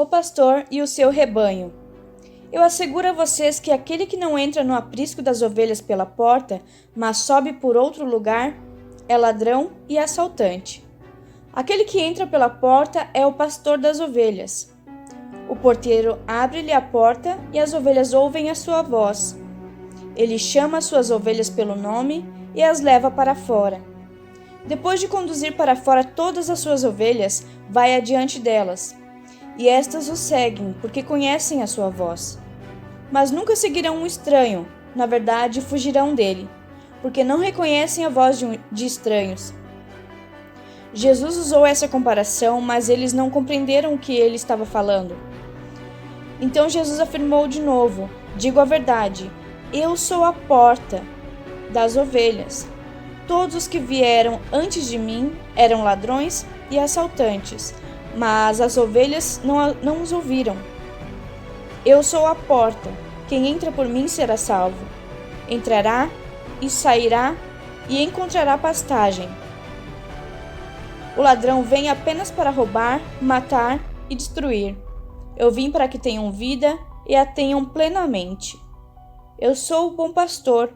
O pastor e o seu rebanho. Eu asseguro a vocês que aquele que não entra no aprisco das ovelhas pela porta, mas sobe por outro lugar, é ladrão e assaltante. Aquele que entra pela porta é o pastor das ovelhas. O porteiro abre-lhe a porta e as ovelhas ouvem a sua voz. Ele chama as suas ovelhas pelo nome e as leva para fora. Depois de conduzir para fora todas as suas ovelhas, vai adiante delas. E estas o seguem, porque conhecem a sua voz. Mas nunca seguirão um estranho, na verdade, fugirão dele, porque não reconhecem a voz de estranhos. Jesus usou essa comparação, mas eles não compreenderam o que ele estava falando. Então Jesus afirmou de novo: digo a verdade, eu sou a porta das ovelhas. Todos os que vieram antes de mim eram ladrões e assaltantes, mas as ovelhas não os ouviram. Eu sou a porta. Quem entra por mim será salvo. Entrará e sairá e encontrará pastagem. O ladrão vem apenas para roubar, matar e destruir. Eu vim para que tenham vida e a tenham plenamente. Eu sou o bom pastor.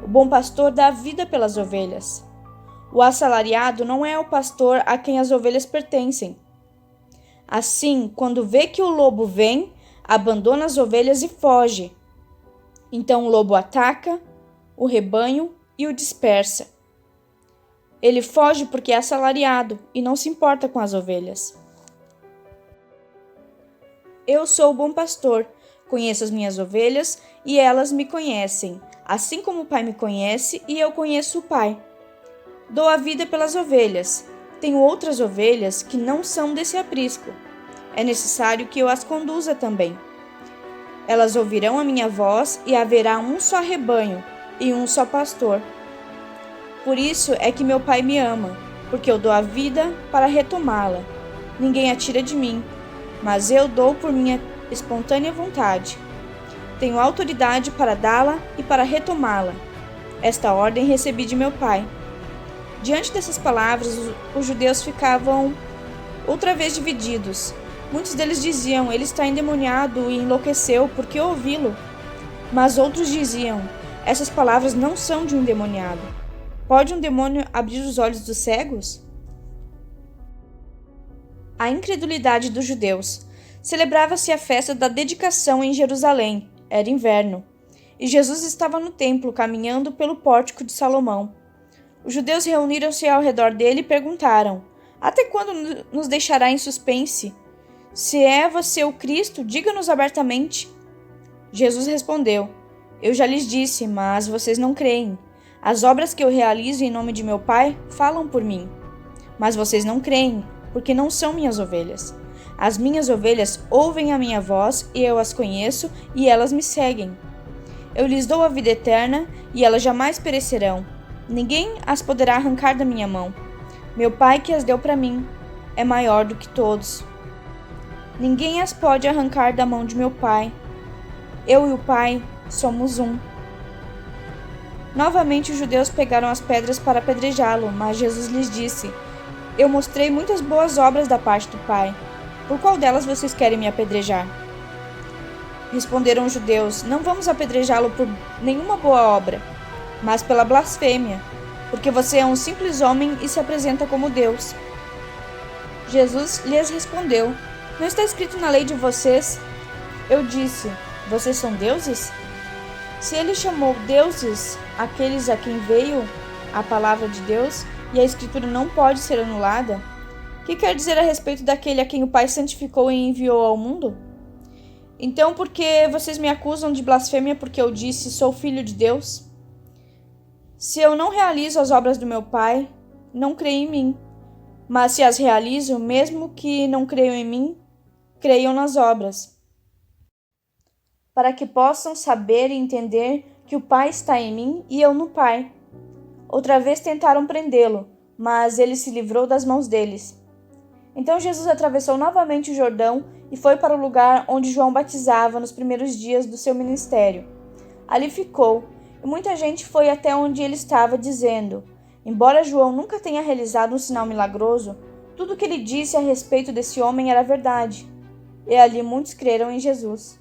O bom pastor dá a vida pelas ovelhas. O assalariado não é o pastor a quem as ovelhas pertencem. Assim, quando vê que o lobo vem, abandona as ovelhas e foge. Então o lobo ataca o rebanho e o dispersa. Ele foge porque é assalariado e não se importa com as ovelhas. Eu sou o bom pastor, conheço as minhas ovelhas e elas me conhecem, assim como o Pai me conhece e eu conheço o Pai. Dou a vida pelas ovelhas. Tenho outras ovelhas que não são desse aprisco. É necessário que eu as conduza também. Elas ouvirão a minha voz e haverá um só rebanho e um só pastor. Por isso é que meu Pai me ama, porque eu dou a vida para retomá-la. Ninguém a tira de mim, mas eu dou por minha espontânea vontade. Tenho autoridade para dá-la e para retomá-la. Esta ordem recebi de meu Pai. Diante dessas palavras, os judeus ficavam outra vez divididos. Muitos deles diziam: ele está endemoniado e enlouqueceu, por que ouvi-lo? Mas outros diziam: essas palavras não são de um endemoniado. Pode um demônio abrir os olhos dos cegos? A incredulidade dos judeus. Celebrava-se a festa da dedicação em Jerusalém. Era inverno. E Jesus estava no templo, caminhando pelo pórtico de Salomão. Os judeus reuniram-se ao redor dele e perguntaram: até quando nos deixará em suspense? Se é você o Cristo, diga-nos abertamente. Jesus respondeu: eu já lhes disse, mas vocês não creem. As obras que eu realizo em nome de meu Pai falam por mim. Mas vocês não creem, porque não são minhas ovelhas. As minhas ovelhas ouvem a minha voz e eu as conheço e elas me seguem. Eu lhes dou a vida eterna e elas jamais perecerão. Ninguém as poderá arrancar da minha mão. Meu Pai que as deu para mim é maior do que todos. Ninguém as pode arrancar da mão de meu Pai. Eu e o Pai somos um. Novamente os judeus pegaram as pedras para apedrejá-lo, mas Jesus lhes disse: eu mostrei muitas boas obras da parte do Pai. Por qual delas vocês querem me apedrejar? Responderam os judeus: não vamos apedrejá-lo por nenhuma boa obra, mas pela blasfêmia, porque você é um simples homem e se apresenta como Deus. Jesus lhes respondeu: não está escrito na lei de vocês? Eu disse: vocês são deuses? Se ele chamou deuses aqueles a quem veio a palavra de Deus, e a Escritura não pode ser anulada, o que quer dizer a respeito daquele a quem o Pai santificou e enviou ao mundo? Então, por que vocês me acusam de blasfêmia porque eu disse: sou filho de Deus? Se eu não realizo as obras do meu Pai, não creem em mim. Mas se as realizo, mesmo que não creiam em mim, creiam nas obras, para que possam saber e entender que o Pai está em mim e eu no Pai. Outra vez tentaram prendê-lo, mas ele se livrou das mãos deles. Então Jesus atravessou novamente o Jordão e foi para o lugar onde João batizava nos primeiros dias do seu ministério. Ali ficou, e muita gente foi até onde ele estava, dizendo: embora João nunca tenha realizado um sinal milagroso, tudo o que ele disse a respeito desse homem era verdade. e ali muitos creram em Jesus.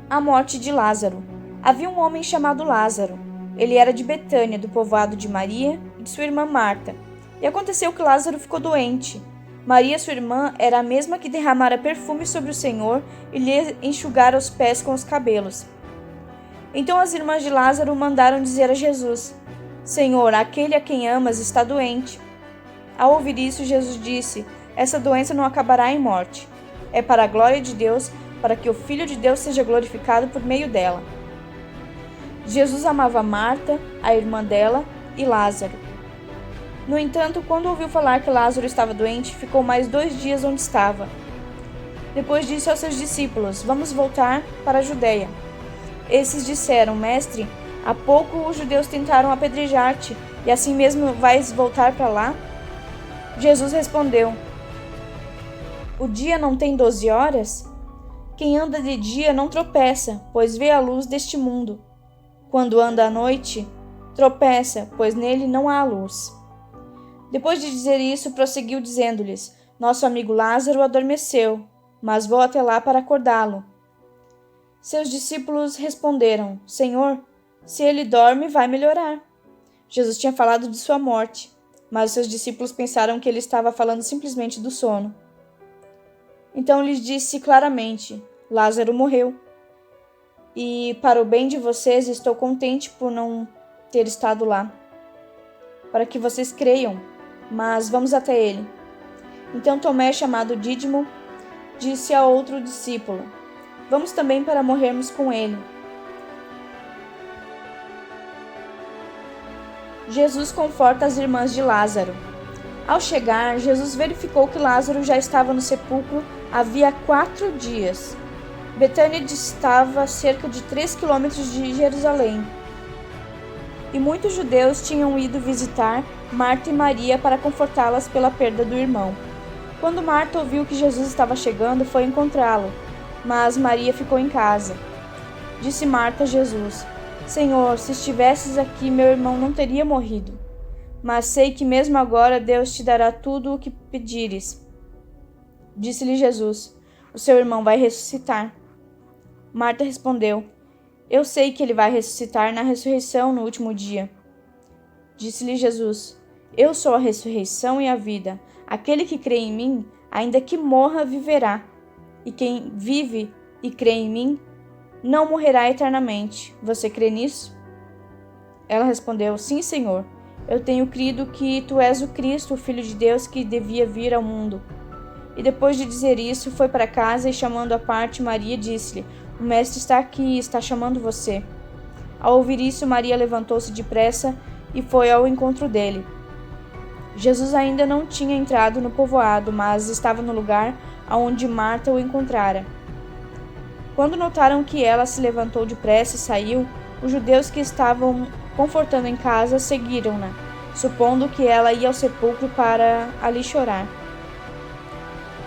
A morte de Lázaro. Havia um homem chamado Lázaro. Ele era de Betânia, do povoado de Maria e de sua irmã Marta. E aconteceu que Lázaro ficou doente. Maria, sua irmã, era a mesma que derramara perfume sobre o Senhor e lhe enxugara os pés com os cabelos. Então as irmãs de Lázaro mandaram dizer a Jesus: Senhor, aquele a quem amas está doente. Ao ouvir isso, Jesus disse: Essa doença não acabará em morte. É para a glória de Deus, para que o Filho de Deus seja glorificado por meio dela. Jesus amava Marta, a irmã dela, e Lázaro. No entanto, quando ouviu falar que Lázaro estava doente, ficou mais 2 dias onde estava. Depois disse aos seus discípulos: Vamos voltar para a Judeia. Esses disseram: Mestre, há pouco os judeus tentaram apedrejar-te, e assim mesmo vais voltar para lá? Jesus respondeu: O dia não tem 12 horas? Quem anda de dia não tropeça, pois vê a luz deste mundo. Quando anda à noite, tropeça, pois nele não há luz. Depois de dizer isso, prosseguiu dizendo-lhes: Nosso amigo Lázaro adormeceu, mas vou até lá para acordá-lo. Seus discípulos responderam: Senhor, se ele dorme, vai melhorar. Jesus tinha falado de sua morte, mas seus discípulos pensaram que ele estava falando simplesmente do sono. Então lhes disse claramente: Lázaro morreu. E, para o bem de vocês, estou contente por não ter estado lá, para que vocês creiam, mas vamos até ele. Então Tomé, chamado Dídimo, disse a outro discípulo: Vamos também para morrermos com ele. Jesus conforta as irmãs de Lázaro. Ao chegar, Jesus verificou que Lázaro já estava no sepulcro havia 4 dias. Betânia distava cerca de 3 quilômetros de Jerusalém. E muitos judeus tinham ido visitar Marta e Maria para confortá-las pela perda do irmão. Quando Marta ouviu que Jesus estava chegando, foi encontrá-lo, mas Maria ficou em casa. Disse Marta a Jesus: Senhor, se estivesses aqui, meu irmão não teria morrido. Mas sei que mesmo agora Deus te dará tudo o que pedires. Disse-lhe Jesus: O seu irmão vai ressuscitar. Marta respondeu: Eu sei que ele vai ressuscitar na ressurreição no último dia. Disse-lhe Jesus: Eu sou a ressurreição e a vida. Aquele que crê em mim, ainda que morra, viverá. E quem vive e crê em mim, não morrerá eternamente. Você crê nisso? Ela respondeu: Sim, Senhor. Eu tenho crido que tu és o Cristo, o Filho de Deus que devia vir ao mundo. E depois de dizer isso, foi para casa e, chamando à parte Maria, disse-lhe: O mestre está aqui e está chamando você. Ao ouvir isso, Maria levantou-se depressa e foi ao encontro dele. Jesus ainda não tinha entrado no povoado, mas estava no lugar aonde Marta o encontrara. Quando notaram que ela se levantou depressa e saiu, os judeus que estavam confortando em casa seguiram-na, supondo que ela ia ao sepulcro para ali chorar.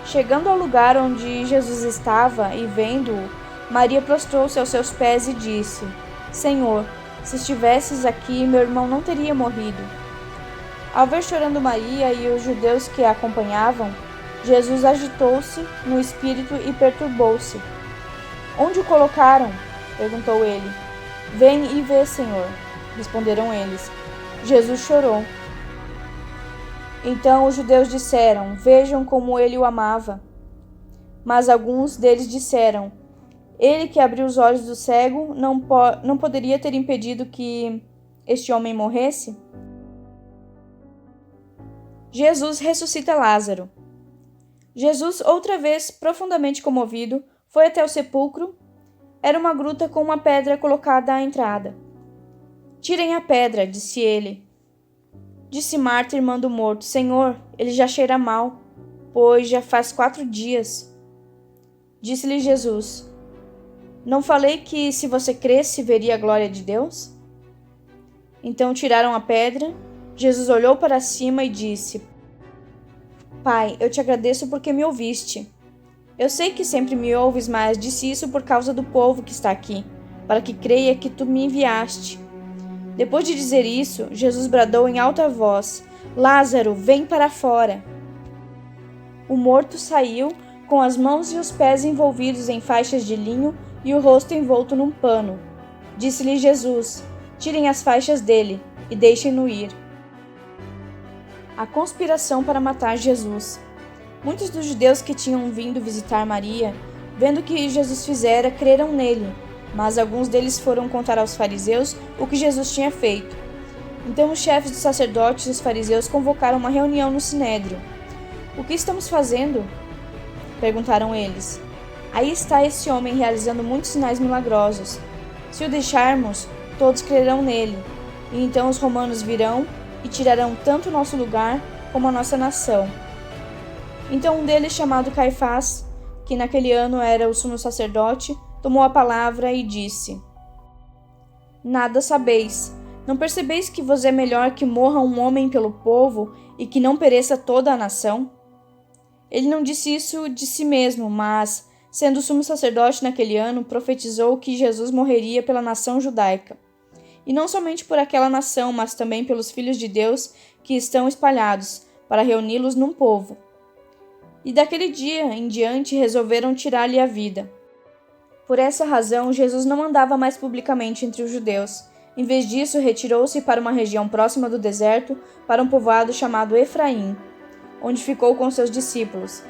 Chegando ao lugar onde Jesus estava e vendo-o, Maria prostrou-se aos seus pés e disse: Senhor, se estivesses aqui, meu irmão não teria morrido. Ao ver chorando Maria e os judeus que a acompanhavam, Jesus agitou-se no espírito e perturbou-se. Onde o colocaram? Perguntou ele. Vem e vê, Senhor, responderam eles. Jesus chorou. Então os judeus disseram: Vejam como ele o amava. Mas alguns deles disseram: Ele que abriu os olhos do cego não poderia ter impedido que este homem morresse? Jesus ressuscita Lázaro. Jesus, outra vez profundamente comovido, foi até o sepulcro. Era uma gruta com uma pedra colocada à entrada. Tirem a pedra, disse ele. Disse Marta, irmã do morto: Senhor, ele já cheira mal, pois já faz 4 dias. Disse-lhe Jesus: Não falei que, se você cresce, veria a glória de Deus? Então tiraram a pedra. Jesus olhou para cima e disse: Pai, eu te agradeço porque me ouviste. Eu sei que sempre me ouves, mas disse isso por causa do povo que está aqui, para que creia que tu me enviaste. Depois de dizer isso, Jesus bradou em alta voz: Lázaro, vem para fora. O morto saiu, com as mãos e os pés envolvidos em faixas de linho e o rosto envolto num pano. Disse-lhe Jesus: tirem as faixas dele e deixem-no ir. A conspiração para matar Jesus. Muitos dos judeus que tinham vindo visitar Maria, vendo o que Jesus fizera, creram nele, mas alguns deles foram contar aos fariseus o que Jesus tinha feito. Então os chefes dos sacerdotes e os fariseus convocaram uma reunião no Sinédrio. O que estamos fazendo? Perguntaram eles. Aí está esse homem realizando muitos sinais milagrosos. Se o deixarmos, todos crerão nele, e então os romanos virão e tirarão tanto o nosso lugar como a nossa nação. Então um deles, chamado Caifás, que naquele ano era o sumo sacerdote, tomou a palavra e disse: Nada sabeis. Não percebeis que vos é melhor que morra um homem pelo povo e que não pereça toda a nação? Ele não disse isso de si mesmo, mas, sendo sumo sacerdote naquele ano, profetizou que Jesus morreria pela nação judaica. E não somente por aquela nação, mas também pelos filhos de Deus que estão espalhados, para reuni-los num povo. E daquele dia em diante resolveram tirar-lhe a vida. Por essa razão, Jesus não andava mais publicamente entre os judeus. Em vez disso, retirou-se para uma região próxima do deserto, para um povoado chamado Efraim, onde ficou com seus discípulos.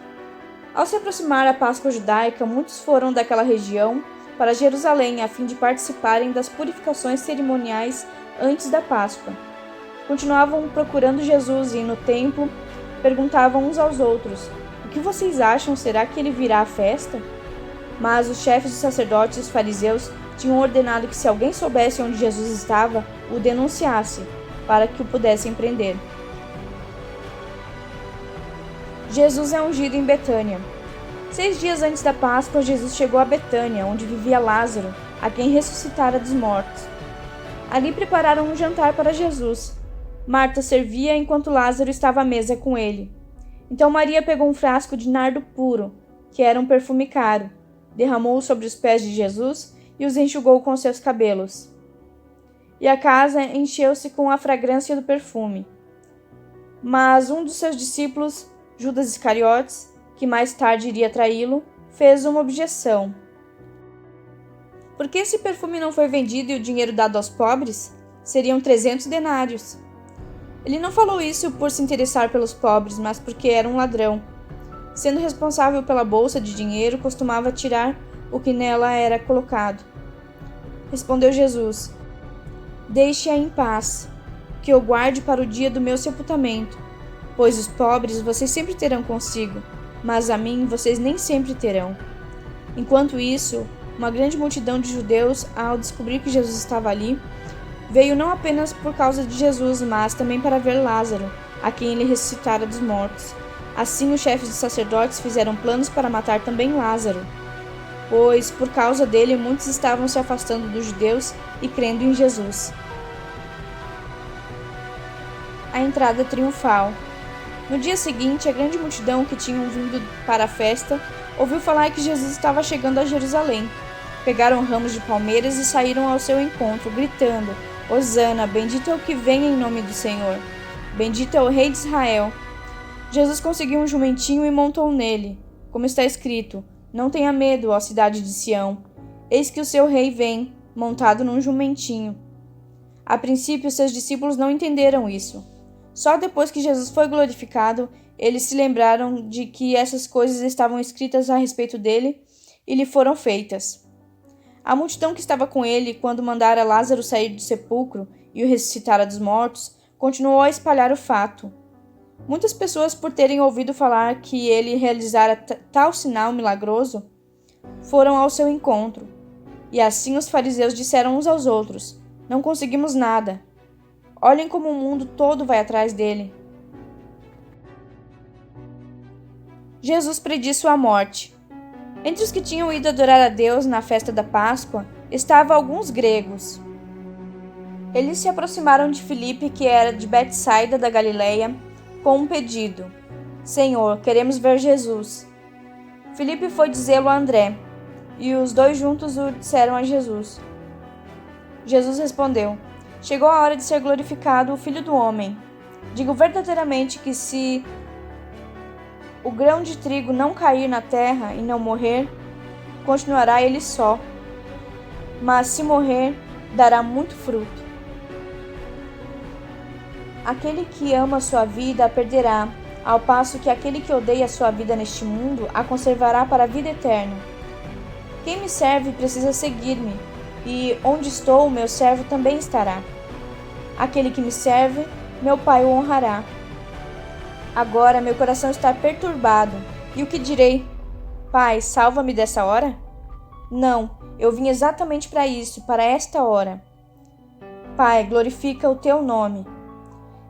Ao se aproximar a Páscoa judaica, muitos foram daquela região para Jerusalém a fim de participarem das purificações cerimoniais antes da Páscoa. Continuavam procurando Jesus e, no templo, perguntavam uns aos outros: O que vocês acham? Será que ele virá à festa? Mas os chefes dos sacerdotes e os fariseus tinham ordenado que se alguém soubesse onde Jesus estava, o denunciasse, para que o pudessem prender. Jesus é ungido em Betânia. 6 dias antes da Páscoa, Jesus chegou a Betânia, onde vivia Lázaro, a quem ressuscitara dos mortos. Ali prepararam um jantar para Jesus. Marta servia enquanto Lázaro estava à mesa com ele. Então Maria pegou um frasco de nardo puro, que era um perfume caro, derramou-o sobre os pés de Jesus e os enxugou com seus cabelos. E a casa encheu-se com a fragrância do perfume. Mas um dos seus discípulos, Judas Iscariotes, que mais tarde iria traí-lo, fez uma objeção. Por que esse perfume não foi vendido e o dinheiro dado aos pobres? Seriam 300 denários. Ele não falou isso por se interessar pelos pobres, mas porque era um ladrão. Sendo responsável pela bolsa de dinheiro, costumava tirar o que nela era colocado. Respondeu Jesus: Deixe-a em paz, que eu guarde para o dia do meu sepultamento. Pois os pobres vocês sempre terão consigo, mas a mim vocês nem sempre terão. Enquanto isso, uma grande multidão de judeus, ao descobrir que Jesus estava ali, veio não apenas por causa de Jesus, mas também para ver Lázaro, a quem ele ressuscitara dos mortos. Assim, os chefes dos sacerdotes fizeram planos para matar também Lázaro, pois, por causa dele, muitos estavam se afastando dos judeus e crendo em Jesus. A entrada triunfal. No dia seguinte, a grande multidão que tinham vindo para a festa ouviu falar que Jesus estava chegando a Jerusalém. Pegaram ramos de palmeiras e saíram ao seu encontro, gritando: Hosana, bendito é o que vem em nome do Senhor. Bendito é o Rei de Israel. Jesus conseguiu um jumentinho e montou nele. Como está escrito: Não tenha medo, ó cidade de Sião. Eis que o seu rei vem, montado num jumentinho. A princípio, seus discípulos não entenderam isso. Só depois que Jesus foi glorificado, eles se lembraram de que essas coisas estavam escritas a respeito dele e lhe foram feitas. A multidão que estava com ele, quando mandara Lázaro sair do sepulcro e o ressuscitara dos mortos, continuou a espalhar o fato. Muitas pessoas, por terem ouvido falar que ele realizara tal sinal milagroso, foram ao seu encontro. E assim os fariseus disseram uns aos outros: Não conseguimos nada. Olhem como o mundo todo vai atrás dele. Jesus prediz sua morte. Entre os que tinham ido adorar a Deus na festa da Páscoa, estavam alguns gregos. Eles se aproximaram de Filipe, que era de Betsaida da Galileia, com um pedido: Senhor, queremos ver Jesus. Filipe foi dizê-lo a André, e os dois juntos o disseram a Jesus. Jesus respondeu: Chegou a hora de ser glorificado o Filho do Homem. Digo verdadeiramente que se o grão de trigo não cair na terra e não morrer, continuará ele só. Mas se morrer, dará muito fruto. Aquele que ama sua vida a perderá, ao passo que aquele que odeia sua vida neste mundo a conservará para a vida eterna. Quem me serve precisa seguir-me, e onde estou, meu servo também estará. Aquele que me serve, meu Pai o honrará. Agora meu coração está perturbado, e o que direi? Pai, salva-me dessa hora? Não, eu vim exatamente para isso, para esta hora. Pai, glorifica o teu nome.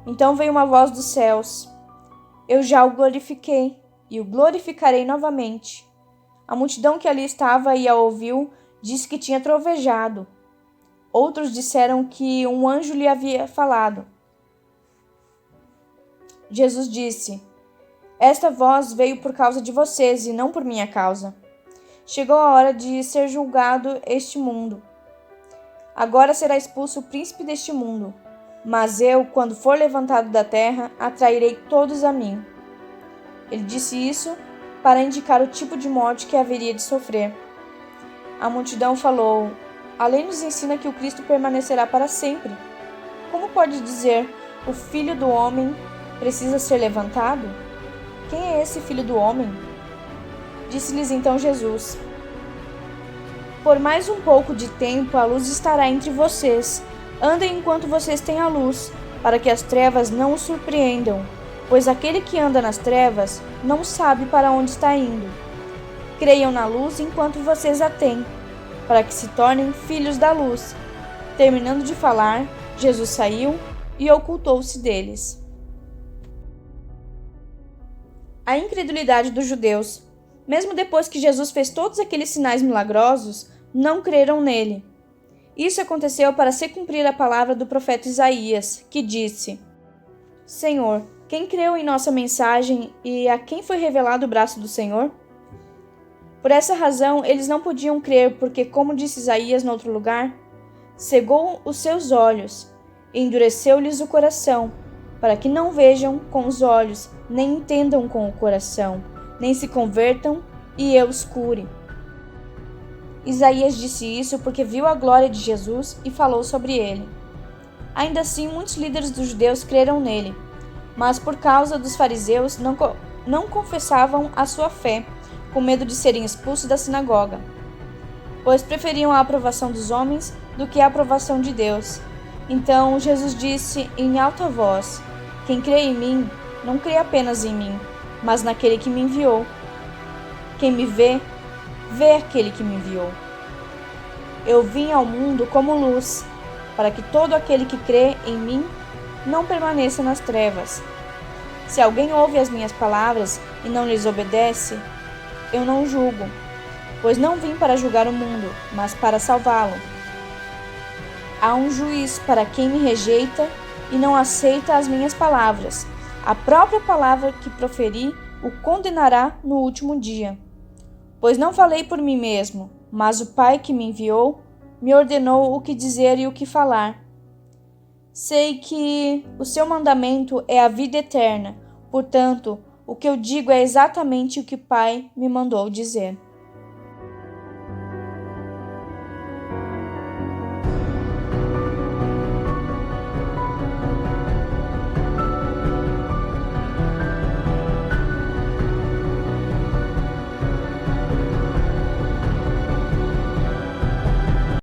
Então veio uma voz dos céus. Eu já o glorifiquei, e o glorificarei novamente. A multidão que ali estava e a ouviu disse que tinha trovejado. Outros disseram que um anjo lhe havia falado. Jesus disse: Esta voz veio por causa de vocês e não por minha causa. Chegou a hora de ser julgado este mundo. Agora será expulso o príncipe deste mundo. Mas eu, quando for levantado da terra, atrairei todos a mim. Ele disse isso para indicar o tipo de morte que haveria de sofrer. A multidão falou: A lei nos ensina que o Cristo permanecerá para sempre. Como pode dizer, o Filho do Homem precisa ser levantado? Quem é esse Filho do Homem? Disse-lhes então Jesus: Por mais um pouco de tempo a luz estará entre vocês. Andem enquanto vocês têm a luz, para que as trevas não os surpreendam, pois aquele que anda nas trevas não sabe para onde está indo. Creiam na luz enquanto vocês a têm, para que se tornem filhos da luz. Terminando de falar, Jesus saiu e ocultou-se deles. A incredulidade dos judeus. Mesmo depois que Jesus fez todos aqueles sinais milagrosos, não creram nele. Isso aconteceu para se cumprir a palavra do profeta Isaías, que disse: Senhor, quem creu em nossa mensagem e a quem foi revelado o braço do Senhor? Por essa razão, eles não podiam crer, porque, como disse Isaías no outro lugar, cegou os seus olhos e endureceu-lhes o coração, para que não vejam com os olhos, nem entendam com o coração, nem se convertam e eu os cure. Isaías disse isso porque viu a glória de Jesus e falou sobre ele. Ainda assim, muitos líderes dos judeus creram nele, mas por causa dos fariseus não confessavam a sua fé, com medo de serem expulsos da sinagoga, pois preferiam a aprovação dos homens do que a aprovação de Deus. Então Jesus disse em alta voz: Quem crê em mim, não crê apenas em mim, mas naquele que me enviou. Quem me vê, vê aquele que me enviou. Eu vim ao mundo como luz, para que todo aquele que crê em mim não permaneça nas trevas. Se alguém ouve as minhas palavras e não lhes obedece, eu não julgo, pois não vim para julgar o mundo, mas para salvá-lo. Há um juiz para quem me rejeita e não aceita as minhas palavras. A própria palavra que proferi o condenará no último dia. Pois não falei por mim mesmo, mas o Pai que me enviou me ordenou o que dizer e o que falar. Sei que o seu mandamento é a vida eterna, portanto, o que eu digo é exatamente o que o Pai me mandou dizer.